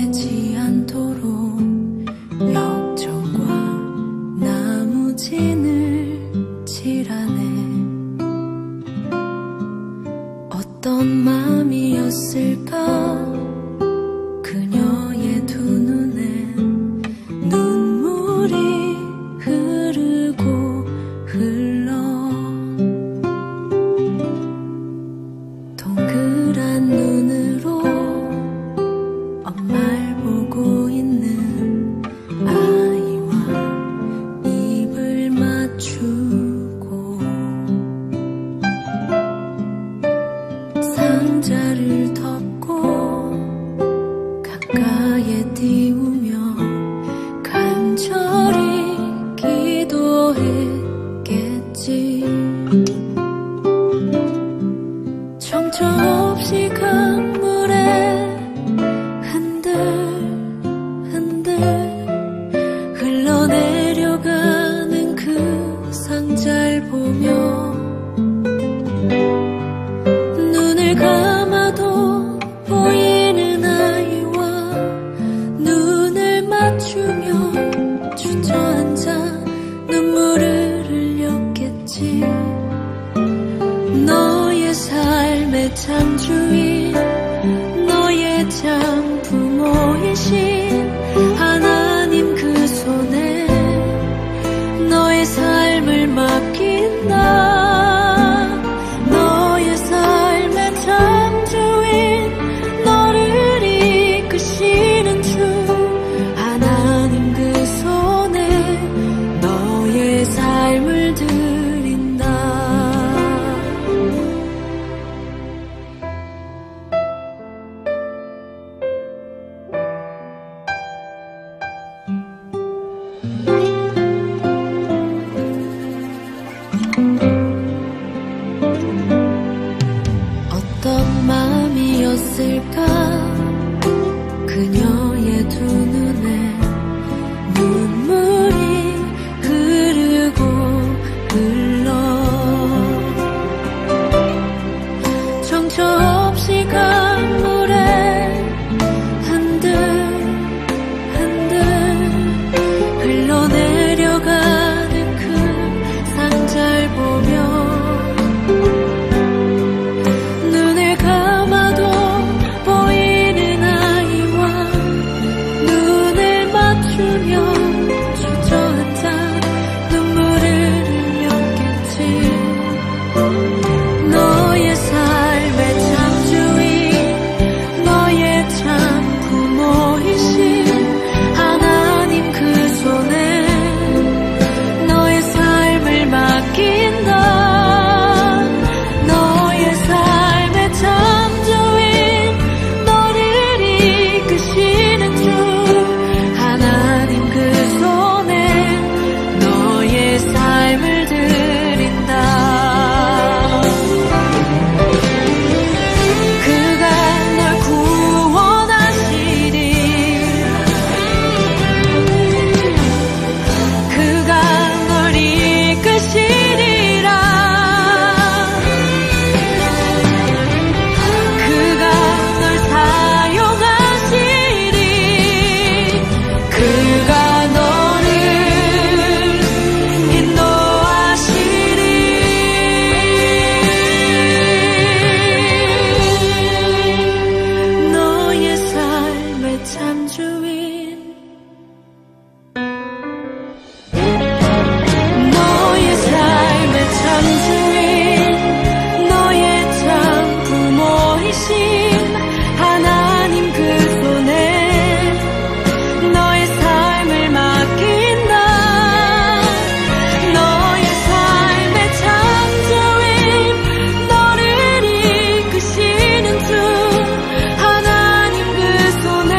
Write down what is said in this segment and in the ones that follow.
되지 않도록 역청과 나무진을 칠하네. 어떤 맘이었을까 그녀의 두 눈엔 눈물이 흐르고 흘러 동그란 눈으로 엄마를 보고 있는 아이와 입을 맞추고 상자를 덮고 가까이에 띄우며 간절히 기도했겠지. 정처 없이 강물에 흔들흔들 흘러내려가는 그 상자를 보며 눈을 감아도 보이는 아이와 눈을 맞추며 주저앉아 눈물을 흘렸겠지. 너의 삶의 창조인 너의 참 부모이신 하나님 그 손에 너의 삶을 맡긴다. 너의 삶의 창조인 너를 이끄시는 주 하나님 그 손에 너의 삶을 드린다. 어떤 마음이었을까 그녀의 두 눈에 눈물이 흐르고 흘러 정처 없이 강물에 흔들흔들 흘러내려가는 그 상자를 보며 눈을 감아도 보이는 아이와 눈을 맞추며 주저앉아 눈물을 흘렸겠지. 너의 삶의 창조인 너의 참 부모이신 하나님 그 손에 너의 삶을 맡긴다. 너의 삶의 창조인 너를 이끄시는 주 하나님 그 손에 너의 삶을 드린다. 그가 널 구원하시리. 그가 널 이끄시리라. 그가 널 사용하시리. 그가 너를 인도하시리. 너의 삶의 창조인 너의 삶의 창조인 너의 참 부모이신 하나님 그 손에 너의 삶을 맡긴다. 너의 삶의 창조인 너를 이끄시는 주 하나님 그 손에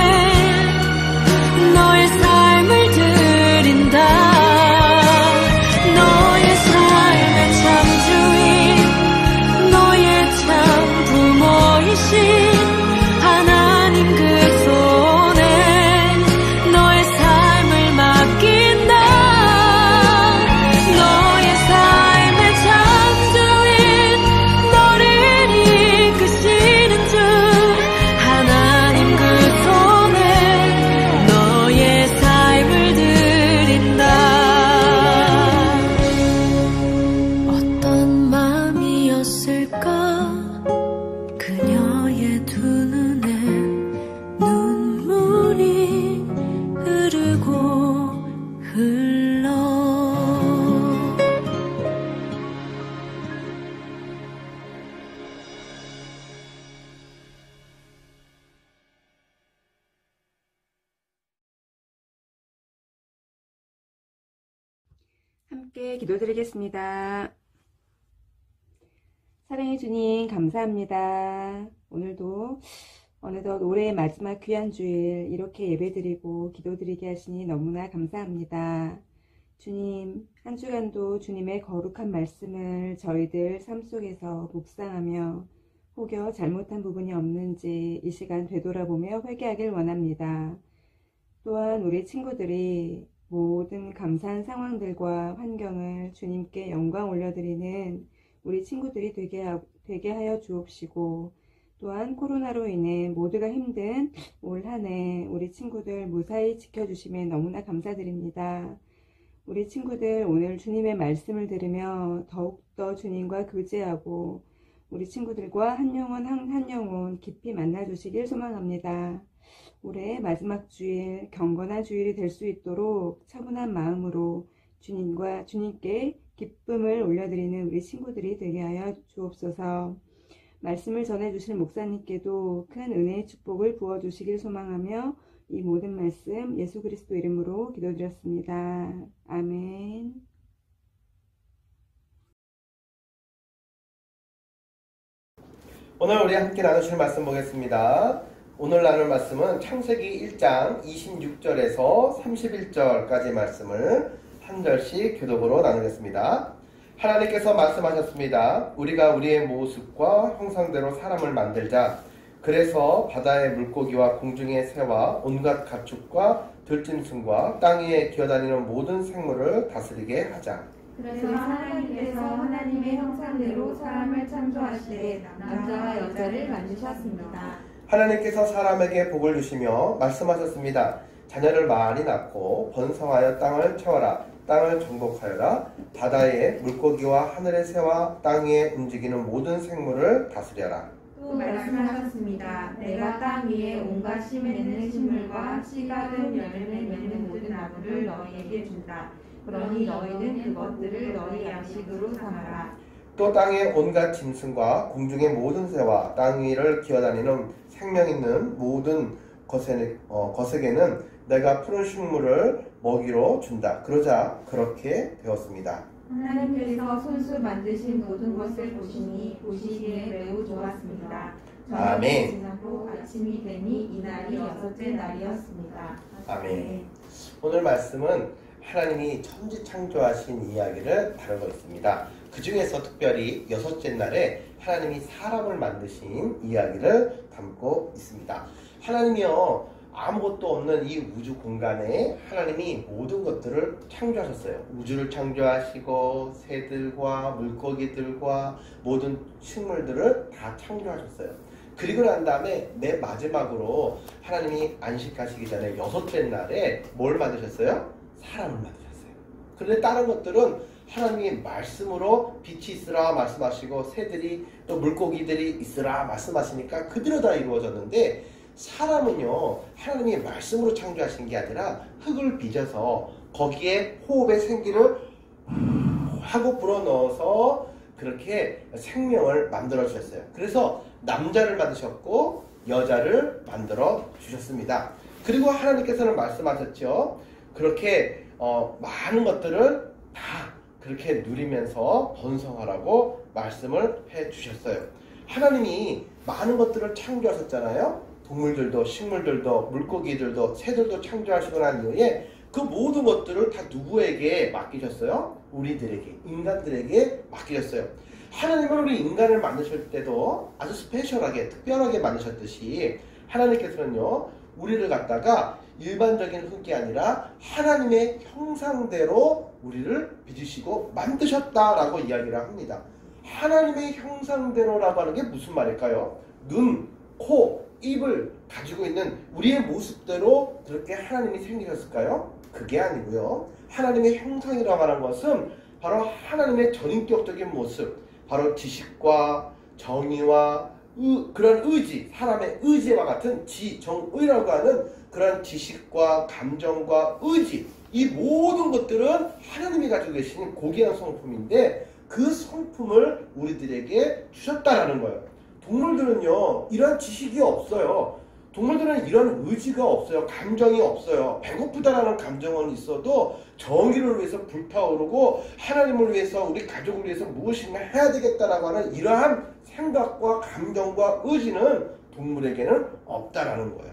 함께 기도드리겠습니다. 사랑해 주님 감사합니다. 오늘도 어느덧 올해의 마지막 귀한 주일 이렇게 예배드리고 기도드리게 하시니 너무나 감사합니다. 주님, 한 주간도 주님의 거룩한 말씀을 저희들 삶 속에서 묵상하며 혹여 잘못한 부분이 없는지 이 시간 되돌아보며 회개하길 원합니다. 또한 우리 친구들이 모든 감사한 상황들과 환경을 주님께 영광 올려드리는 우리 친구들이 되게 하여 주옵시고, 또한 코로나로 인해 모두가 힘든 올 한 해 우리 친구들 무사히 지켜주심에 너무나 감사드립니다. 우리 친구들 오늘 주님의 말씀을 들으며 더욱더 주님과 교제하고 우리 친구들과 한 영혼 깊이 만나주시길 소망합니다. 올해 마지막 주일 경건한 주일이 될 수 있도록 차분한 마음으로 주님께 기쁨을 올려드리는 우리 친구들이 되게 하여 주옵소서. 말씀을 전해주실 목사님께도 큰 은혜의 축복을 부어주시길 소망하며 이 모든 말씀 예수 그리스도 이름으로 기도드렸습니다. 아멘. 오늘 우리 함께 나누실 말씀 보겠습니다. 오늘 나눌 말씀은 창세기 1장 26절에서 31절까지 말씀을 한 절씩 교독으로 나누겠습니다. 하나님께서 말씀하셨습니다. 우리가 우리의 모습과 형상대로 사람을 만들자. 그래서 바다의 물고기와 공중의 새와 온갖 가축과 들짐승과 땅 위에 기어다니는 모든 생물을 다스리게 하자. 그래서 하나님께서 하나님의 형상대로 사람을 창조하시되 남자와 여자를 만드셨습니다. 하나님께서 사람에게 복을 주시며 말씀하셨습니다. 자녀를 많이 낳고 번성하여 땅을 채워라. 땅을 정복하여라. 바다의 물고기와 하늘의 새와 땅 위에 움직이는 모든 생물을 다스려라. 또 말씀하셨습니다. 내가 땅 위에 온갖 씨 맺는 식물과 씨가 든 열매를 맺는 모든 나무를 너희에게 준다. 그러니 너희는 그것들을 너희 양식으로 삼아라. 또 땅의 온갖 짐승과 공중의 모든 새와 땅 위를 기어다니는 생명 있는 모든 것에게는 내가 푸른 식물을 먹이로 준다. 그러자 그렇게 되었습니다. 하나님께서 손수 만드신 모든 것을 보시기에 매우 좋았습니다. 아멘. 지나고 아침이 되니 이날이 여섯째 날이었습니다. 아멘. 오늘 말씀은 하나님이 천지 창조하신 이야기를 다루고 있습니다. 그 중에서 특별히 여섯째 날에 하나님이 사람을 만드신 이야기를 담고 있습니다. 하나님이요, 아무것도 없는 이 우주 공간에 하나님이 모든 것들을 창조하셨어요. 우주를 창조하시고 새들과 물고기들과 모든 식물들을 다 창조하셨어요. 그리고 난 다음에 맨 마지막으로 하나님이 안식하시기 전에 여섯째 날에 뭘 만드셨어요? 사람을 만드셨어요. 그런데 다른 것들은 하나님이 말씀으로 빛이 있으라 말씀하시고 새들이 또 물고기들이 있으라 말씀하시니까 그대로 다 이루어졌는데, 사람은요, 하나님이 말씀으로 창조하신 게 아니라 흙을 빚어서 거기에 호흡의 생기를 하고 불어넣어서 그렇게 생명을 만들어 주셨어요. 그래서 남자를 만드셨고 여자를 만들어 주셨습니다. 그리고 하나님께서는 말씀하셨죠. 그렇게 많은 것들을 다 그렇게 누리면서 번성하라고 말씀을 해 주셨어요. 하나님이 많은 것들을 창조하셨잖아요. 동물들도 식물들도 물고기들도 새들도 창조하시고 난 이후에 그 모든 것들을 다 누구에게 맡기셨어요? 우리들에게, 인간들에게 맡기셨어요. 하나님은 우리 인간을 만드실 때도 아주 스페셜하게, 특별하게 만드셨듯이 하나님께서는요, 우리를 갖다가 일반적인 흙이 아니라 하나님의 형상대로 우리를 빚으시고 만드셨다라고 이야기를 합니다. 하나님의 형상대로라고 하는 게 무슨 말일까요? 눈, 코, 입을 가지고 있는 우리의 모습대로 그렇게 하나님이 생기셨을까요? 그게 아니고요. 하나님의 형상이라고 하는 것은 바로 하나님의 전인격적인 모습, 바로 지식과 정의와 그런 의지, 사람의 의지와 같은 지정의라고 하는 그런 지식과 감정과 의지, 이 모든 것들은 하나님이 가지고 계신 고귀한 성품인데 그 성품을 우리들에게 주셨다라는 거예요. 동물들은요, 이런 지식이 없어요. 동물들은 이런 의지가 없어요. 감정이 없어요. 배고프다라는 감정은 있어도 정의를 위해서 불타오르고 하나님을 위해서 우리 가족을 위해서 무엇인가 해야 되겠다라고 하는 이러한 생각과 감정과 의지는 동물에게는 없다라는 거예요.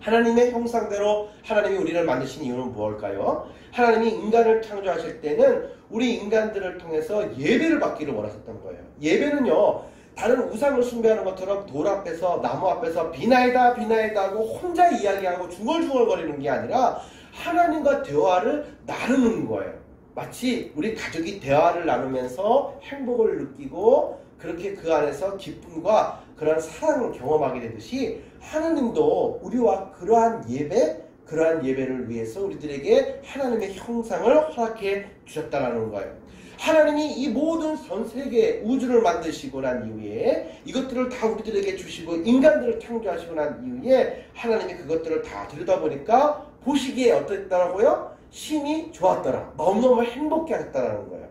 하나님의 형상대로 하나님이 우리를 만드신 이유는 무엇일까요? 하나님이 인간을 창조하실 때는 우리 인간들을 통해서 예배를 받기를 원하셨던 거예요. 예배는요, 다른 우상을 숭배하는 것처럼 돌 앞에서 나무 앞에서 비나이다 비나이다 하고 혼자 이야기하고 중얼중얼거리는 게 아니라 하나님과 대화를 나누는 거예요. 마치 우리 가족이 대화를 나누면서 행복을 느끼고 그렇게 그 안에서 기쁨과 그런 사랑을 경험하게 되듯이 하나님도 우리와 그러한 예배를 위해서 우리들에게 하나님의 형상을 허락해 주셨다는 거예요. 하나님이 이 모든 전 세계 우주를 만드시고 난 이후에 이것들을 다 우리들에게 주시고 인간들을 창조하시고 난 이후에 하나님이 그것들을 다 들여다보니까 보시기에 어땠더라고요? 심히 좋았더라. 너무너무 행복해 하셨다는 거예요.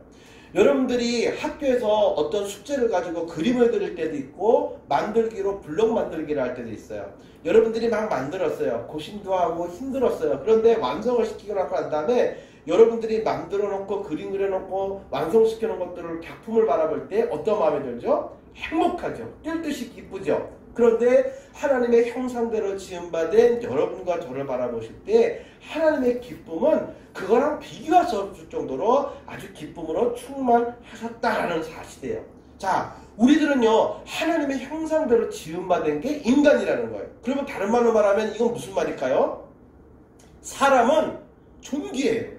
여러분들이 학교에서 어떤 숙제를 가지고 그림을 그릴 때도 있고 만들기로 블록 만들기를 할 때도 있어요. 여러분들이 막 만들었어요. 고심도 하고 힘들었어요. 그런데 완성을 시키고 나고 난 다음에 여러분들이 만들어 놓고 그림 그려 놓고 완성시켜 놓은 것들을 작품을 바라볼 때 어떤 마음이 들죠? 행복하죠. 뛸 듯이 기쁘죠. 그런데 하나님의 형상대로 지음받은 여러분과 저를 바라보실 때 하나님의 기쁨은 그거랑 비교할 수 없을 정도로 아주 기쁨으로 충만하셨다라는 사실이에요. 자, 우리들은요 하나님의 형상대로 지음받은 게 인간이라는 거예요. 그러면 다른 말로 말하면 이건 무슨 말일까요? 사람은 존귀해요.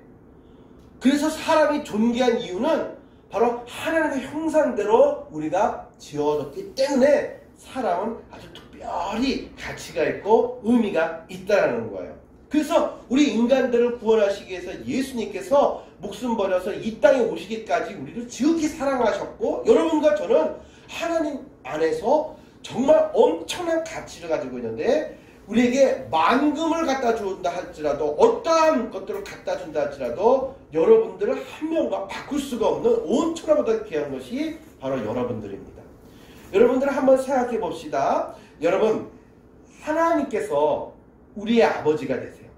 그래서 사람이 존귀한 이유는 바로 하나님의 형상대로 우리가 지어졌기 때문에 사람은 아주 특별히 가치가 있고 의미가 있다는 거예요. 그래서 우리 인간들을 구원하시기 위해서 예수님께서 목숨 버려서 이 땅에 오시기까지 우리를 지극히 사랑하셨고 여러분과 저는 하나님 안에서 정말 엄청난 가치를 가지고 있는데 우리에게 만금을 갖다 준다 할지라도 어떠한 것들을 갖다 준다 할지라도 여러분들을 한 명과 바꿀 수가 없는 온 천하보다 귀한 것이 바로 여러분들입니다. 여러분들 한번 생각해 봅시다. 여러분, 하나님께서 우리의 아버지가 되세요.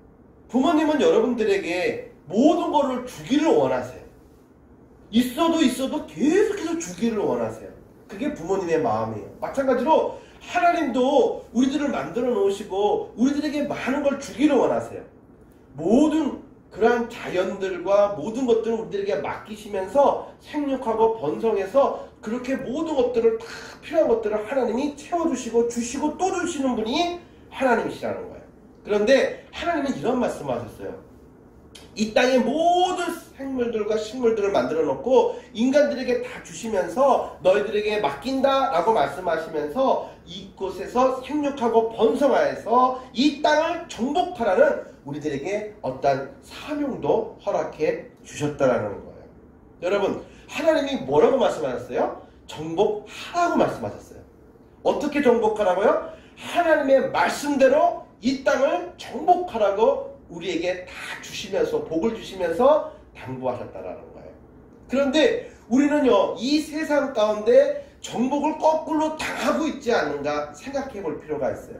부모님은 여러분들에게 모든 것을 주기를 원하세요. 있어도 계속해서 주기를 원하세요. 그게 부모님의 마음이에요. 마찬가지로 하나님도 우리들을 만들어 놓으시고 우리들에게 많은 걸 주기를 원하세요. 모든 그러한 자연들과 모든 것들을 우리들에게 맡기시면서 생육하고 번성해서 그렇게 모든 것들을 다 필요한 것들을 하나님이 채워주시고 주시고 또 주시는 분이 하나님이시라는 거예요. 그런데 하나님은 이런 말씀을 하셨어요. 이 땅의 모든 생물들과 식물들을 만들어 놓고 인간들에게 다 주시면서 너희들에게 맡긴다 라고 말씀하시면서 이곳에서 생육하고 번성하여서 이 땅을 정복하라는 우리들에게 어떤 사명도 허락해 주셨다라는 거예요. 여러분, 하나님이 뭐라고 말씀하셨어요? 정복하라고 말씀하셨어요. 어떻게 정복하라고요? 하나님의 말씀대로 이 땅을 정복하라고 우리에게 다 주시면서 복을 주시면서 당부하셨다라는 거예요. 그런데 우리는요 이 세상 가운데 정복을 거꾸로 당하고 있지 않는가 생각해 볼 필요가 있어요.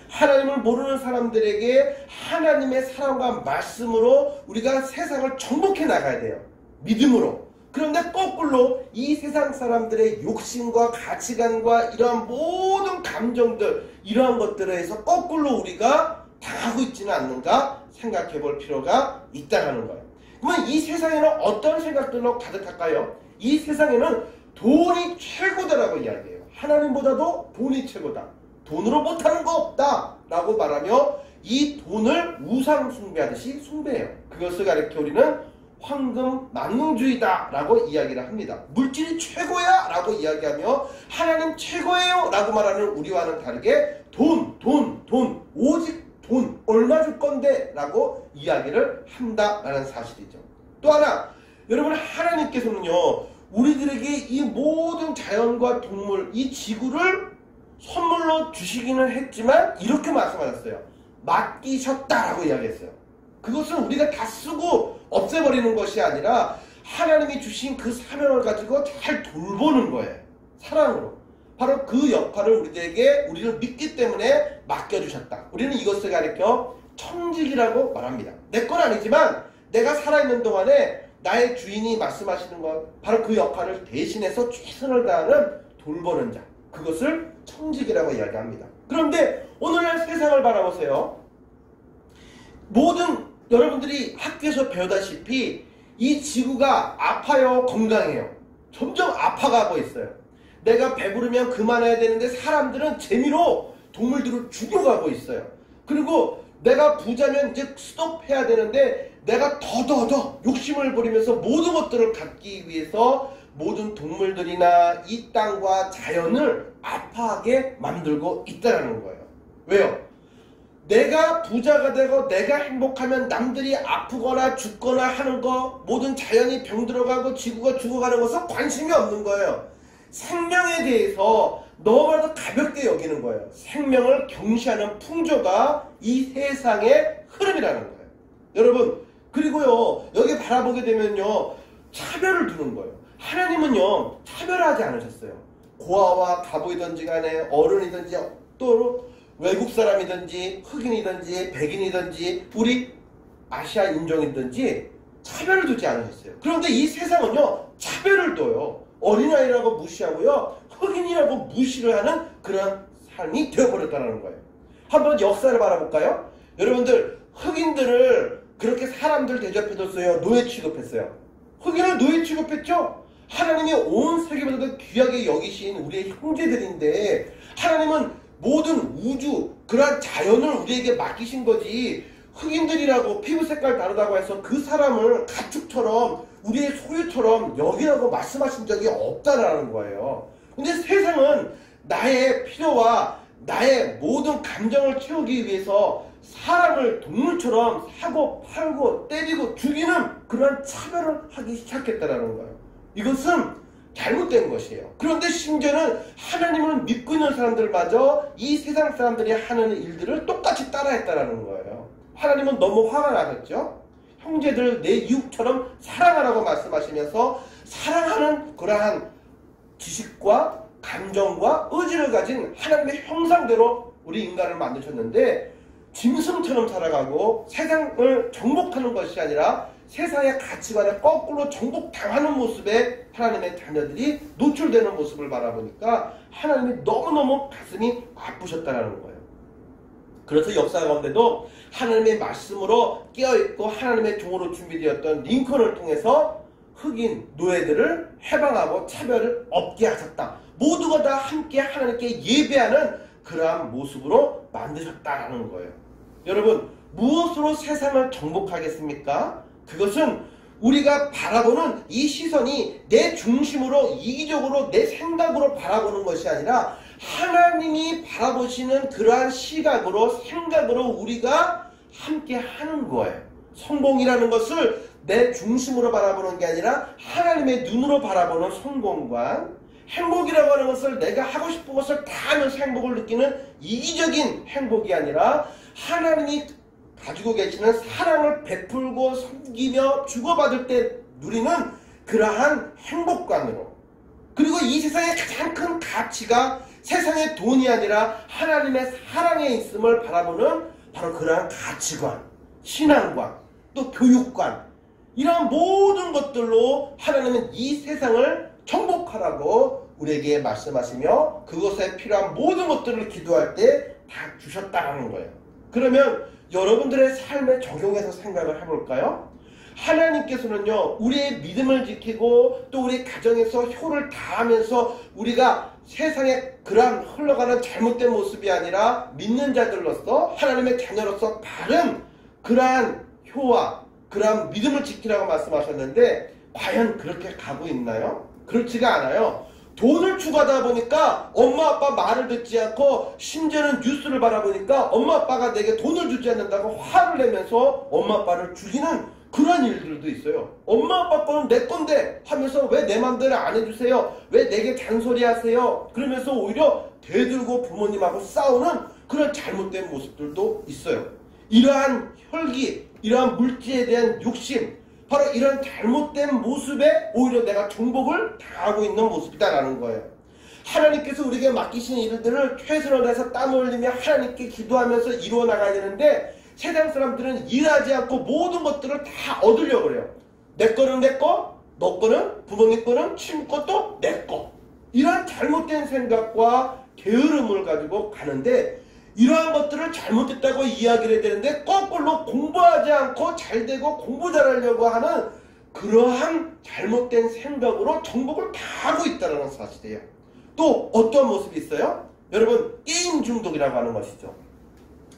하나님을 모르는 사람들에게 하나님의 사랑과 말씀으로 우리가 세상을 정복해 나가야 돼요. 믿음으로. 그런데 거꾸로 이 세상 사람들의 욕심과 가치관과 이러한 모든 감정들 이러한 것들에 의해서 거꾸로 우리가 당하고 있지는 않는가 생각해 볼 필요가 있다는 거예요. 그러면 이 세상에는 어떤 생각들로 가득할까요? 이 세상에는 돈이 최고다라고 이야기해요. 하나님보다도 돈이 최고다. 돈으로 못하는 거 없다 라고 말하며 이 돈을 우상 숭배하듯이 숭배해요. 그것을 가리켜 우리는 황금 만능주의다 라고 이야기를 합니다. 물질이 최고야 라고 이야기하며 하나님 최고예요 라고 말하는 우리와는 다르게 돈 오직 돈 얼마 줄 건데 라고 이야기를 한다라는 사실이죠. 또 하나, 여러분 하나님께서는요 우리들에게 이 모든 자연과 동물 이 지구를 선물로 주시기는 했지만 이렇게 말씀하셨어요. 맡기셨다라고 이야기했어요. 그것은 우리가 다 쓰고 없애버리는 것이 아니라 하나님이 주신 그 사명을 가지고 잘 돌보는 거예요. 사랑으로. 바로 그 역할을 우리를 믿기 때문에 맡겨주셨다. 우리는 이것을 가리켜 청직이라고 말합니다. 내 건 아니지만 내가 살아있는 동안에 나의 주인이 말씀하시는 것, 바로 그 역할을 대신해서 최선을 다하는 돌보는 자, 그것을 청직이라고 이야기합니다. 그런데 오늘날 세상을 바라보세요. 모든 여러분들이 학교에서 배우다시피 이 지구가 아파요, 건강해요? 점점 아파가고 있어요. 내가 배부르면 그만해야 되는데 사람들은 재미로 동물들을 죽여가고 있어요. 그리고 내가 부자면 이제 스톱해야 되는데 내가 더 욕심을 부리면서 모든 것들을 갖기 위해서 모든 동물들이나 이 땅과 자연을 아파하게 만들고 있다는 거예요. 왜요? 내가 부자가 되고 내가 행복하면 남들이 아프거나 죽거나 하는 거, 모든 자연이 병들어가고 지구가 죽어가는 것은 관심이 없는 거예요. 생명에 대해서 너무나도 가볍게 여기는 거예요. 생명을 경시하는 풍조가 이 세상의 흐름이라는 거예요. 여러분, 그리고요, 여기 바라보게 되면요, 차별을 두는 거예요. 하나님은요, 차별하지 않으셨어요. 고아와 가부이든지 간에 어른이든지 또 외국 사람이든지 흑인이든지 백인이든지 우리 아시아 인종이든지 차별을 두지 않으셨어요. 그런데 이 세상은요, 차별을 둬요. 어린아이라고 무시하고요, 흑인이라고 무시를 하는 그런 삶이 되어버렸다는 거예요. 한번 역사를 바라볼까요? 여러분들, 흑인들을 그렇게 사람들 대접해줬어요? 노예 취급했어요? 흑인을 노예 취급했죠? 하나님이 온 세계보다도 귀하게 여기신 우리의 형제들인데 하나님은 모든 우주, 그러한 자연을 우리에게 맡기신 거지, 흑인들이라고 피부 색깔 다르다고 해서 그 사람을 가축처럼 우리의 소유처럼 여기라고 말씀하신 적이 없다라는 거예요. 근데 세상은 나의 필요와 나의 모든 감정을 채우기 위해서 사람을 동물처럼 사고 팔고 때리고 죽이는 그러한 차별을 하기 시작했다라는 거예요. 이것은 잘못된 것이에요. 그런데 심지어는 하나님을 믿고 있는 사람들마저 이 세상 사람들이 하는 일들을 똑같이 따라했다라는 거예요. 하나님은 너무 화가 나셨죠? 형제들 내 이웃처럼 사랑하라고 말씀하시면서 사랑하는 그러한 지식과 감정과 의지를 가진 하나님의 형상대로 우리 인간을 만드셨는데 짐승처럼 살아가고 세상을 정복하는 것이 아니라 세상의 가치관에 거꾸로 정복당하는 모습에 하나님의 자녀들이 노출되는 모습을 바라보니까 하나님이 너무너무 가슴이 아프셨다는 거예요. 그래서 역사 가운데도 하나님의 말씀으로 깨어있고 하나님의 종으로 준비되었던 링컨을 통해서 흑인 노예들을 해방하고 차별을 없게 하셨다. 모두가 다 함께 하나님께 예배하는 그러한 모습으로 만드셨다는 거예요. 여러분, 무엇으로 세상을 정복하겠습니까? 그것은 우리가 바라보는 이 시선이 내 중심으로 이기적으로 내 생각으로 바라보는 것이 아니라 하나님이 바라보시는 그러한 시각으로 생각으로 우리가 함께 하는 거예요. 성공이라는 것을 내 중심으로 바라보는 게 아니라 하나님의 눈으로 바라보는 성공관, 행복이라고 하는 것을 내가 하고 싶은 것을 다 하면서 행복을 느끼는 이기적인 행복이 아니라 하나님이 가지고 계시는 사랑을 베풀고 섬기며 주고받을 때 누리는 그러한 행복관으로, 그리고 이 세상의 가장 큰 가치가 세상의 돈이 아니라 하나님의 사랑에 있음을 바라보는 바로 그러한 가치관, 신앙관, 또 교육관, 이러한 모든 것들로 하나님은 이 세상을 정복하라고 우리에게 말씀하시며 그것에 필요한 모든 것들을 기도할 때 다 주셨다는 거예요. 그러면 여러분들의 삶에 적용해서 생각을 해볼까요? 하나님께서는요, 우리의 믿음을 지키고 또 우리 가정에서 효를 다하면서 우리가 세상에 그러한 흘러가는 잘못된 모습이 아니라 믿는 자들로서 하나님의 자녀로서 바른 그러한 효와 그러한 믿음을 지키라고 말씀하셨는데 과연 그렇게 가고 있나요? 그렇지가 않아요. 돈을 추구하다 보니까 엄마 아빠 말을 듣지 않고 심지어는 뉴스를 바라보니까 엄마 아빠가 내게 돈을 주지 않는다고 화를 내면서 엄마 아빠를 죽이는 그런 일들도 있어요. 엄마 아빠 거는 내 건데 하면서 왜 내 맘대로 안 해주세요? 왜 내게 잔소리 하세요? 그러면서 오히려 대들고 부모님하고 싸우는 그런 잘못된 모습들도 있어요. 이러한 혈기, 이러한 물질에 대한 욕심, 바로 이런 잘못된 모습에 오히려 내가 정복을 당하고 있는 모습이다라는 거예요. 하나님께서 우리에게 맡기신 일들을 최선을 다해서 땀을 흘리며 하나님께 기도하면서 이루어 나가야 되는데, 세상 사람들은 일하지 않고 모든 것들을 다 얻으려고 그래요. 내 거는 내 거, 너 거는, 부모님 거는, 친구 것도 내 거. 이런 잘못된 생각과 게으름을 가지고 가는데, 이러한 것들을 잘못했다고 이야기를 해야 되는데 거꾸로 공부하지 않고 잘되고 공부 잘하려고 하는 그러한 잘못된 생각으로 정복을 다 하고 있다는 사실이에요. 또 어떤 모습이 있어요? 여러분, 게임 중독이라고 하는 것이죠.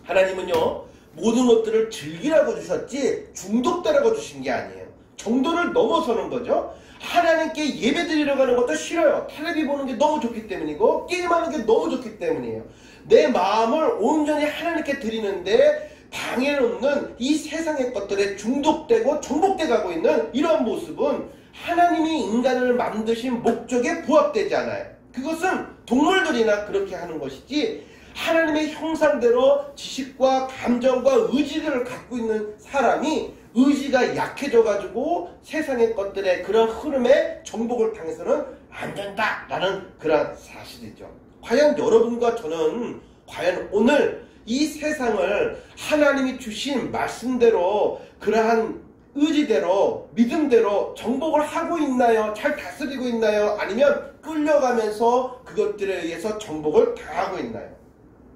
하나님은요, 모든 것들을 즐기라고 주셨지 중독되라고 주신 게 아니에요. 정도를 넘어서는 거죠. 하나님께 예배 드리려고 하는 것도 싫어요. 텔레비 보는 게 너무 좋기 때문이고 게임하는 게 너무 좋기 때문이에요. 내 마음을 온전히 하나님께 드리는데 방해놓는 이 세상의 것들에 중독되고 정복돼 가고 있는 이런 모습은 하나님이 인간을 만드신 목적에 부합되지 않아요. 그것은 동물들이나 그렇게 하는 것이지, 하나님의 형상대로 지식과 감정과 의지를 갖고 있는 사람이 의지가 약해져가지고 세상의 것들의 그런 흐름에 정복을 당해서는 안 된다라는 그런 사실이죠. 과연 여러분과 저는 과연 오늘 이 세상을 하나님이 주신 말씀대로 그러한 의지대로 믿음대로 정복을 하고 있나요? 잘 다스리고 있나요? 아니면 끌려가면서 그것들에 의해서 정복을 당하고 있나요?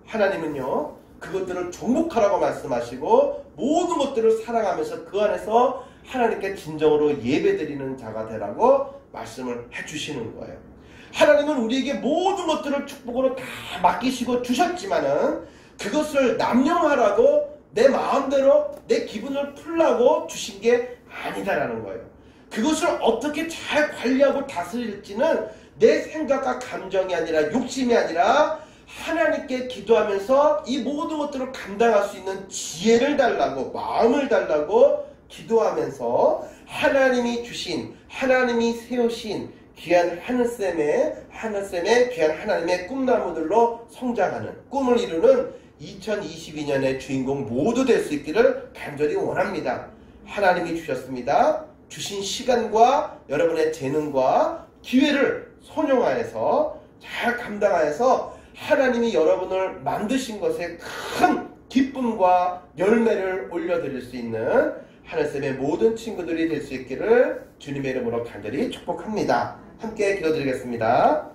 하나님은요, 그것들을 정복하라고 말씀하시고 모든 것들을 사랑하면서 그 안에서 하나님께 진정으로 예배드리는 자가 되라고 말씀을 해주시는 거예요. 하나님은 우리에게 모든 것들을 축복으로 다 맡기시고 주셨지만은 그것을 남용하라고 내 마음대로 내 기분을 풀라고 주신 게 아니다라는 거예요. 그것을 어떻게 잘 관리하고 다스릴지는 내 생각과 감정이 아니라 욕심이 아니라 하나님께 기도하면서 이 모든 것들을 감당할 수 있는 지혜를 달라고, 마음을 달라고 기도하면서 하나님이 주신, 하나님이 세우신 귀한 하늘샘의 귀한 하나님의 꿈나무들로 성장하는, 꿈을 이루는 2022년의 주인공 모두 될 수 있기를 간절히 원합니다. 하나님이 주셨습니다. 주신 시간과 여러분의 재능과 기회를 손용하여서 잘 감당하여서 하나님이 여러분을 만드신 것에 큰 기쁨과 열매를 올려드릴 수 있는 하늘샘의 모든 친구들이 될 수 있기를 주님의 이름으로 간절히 축복합니다. 함께 기도드리겠습니다.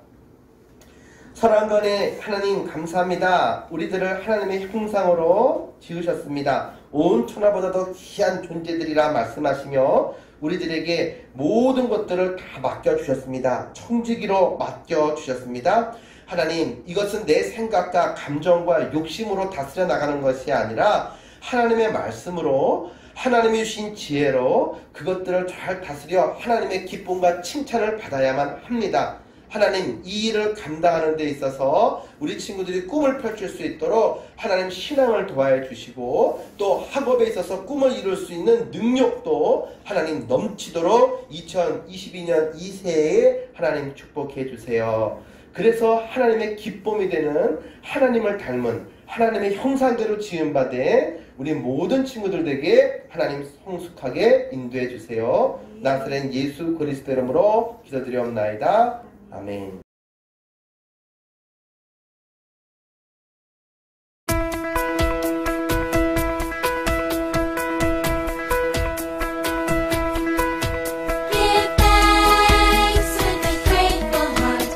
사랑하는 하나님, 감사합니다. 우리들을 하나님의 형상으로 지으셨습니다. 온 천하보다도 귀한 존재들이라 말씀하시며 우리들에게 모든 것들을 다 맡겨주셨습니다. 청지기로 맡겨주셨습니다. 하나님, 이것은 내 생각과 감정과 욕심으로 다스려 나가는 것이 아니라 하나님의 말씀으로, 하나님이 주신 지혜로 그것들을 잘 다스려 하나님의 기쁨과 칭찬을 받아야만 합니다. 하나님, 이 일을 감당하는 데 있어서 우리 친구들이 꿈을 펼칠 수 있도록 하나님 신앙을 도와해 주시고, 또 학업에 있어서 꿈을 이룰 수 있는 능력도 하나님 넘치도록 2022년 이 새해에 하나님 축복해 주세요. 그래서 하나님의 기쁨이 되는, 하나님을 닮은, 하나님의 형상대로 지음받은 우리 모든 친구들에게 하나님 성숙하게 인도해 주세요. 나사렛 예수 그리스도 이름으로 기도드리옵나이다. 아멘. Give thanks with a grateful heart.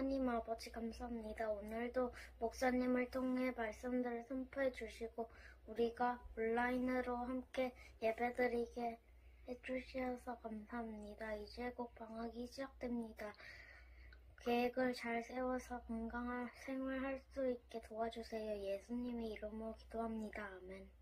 하나님 아버지 감사합니다. 오늘도 목사님을 통해 말씀들을 선포해 주시고 우리가 온라인으로 함께 예배드리게 해주셔서 감사합니다. 이제 곧 방학이 시작됩니다. 계획을 잘 세워서 건강한 생활할 수 있게 도와주세요. 예수님의 이름으로 기도합니다. 아멘.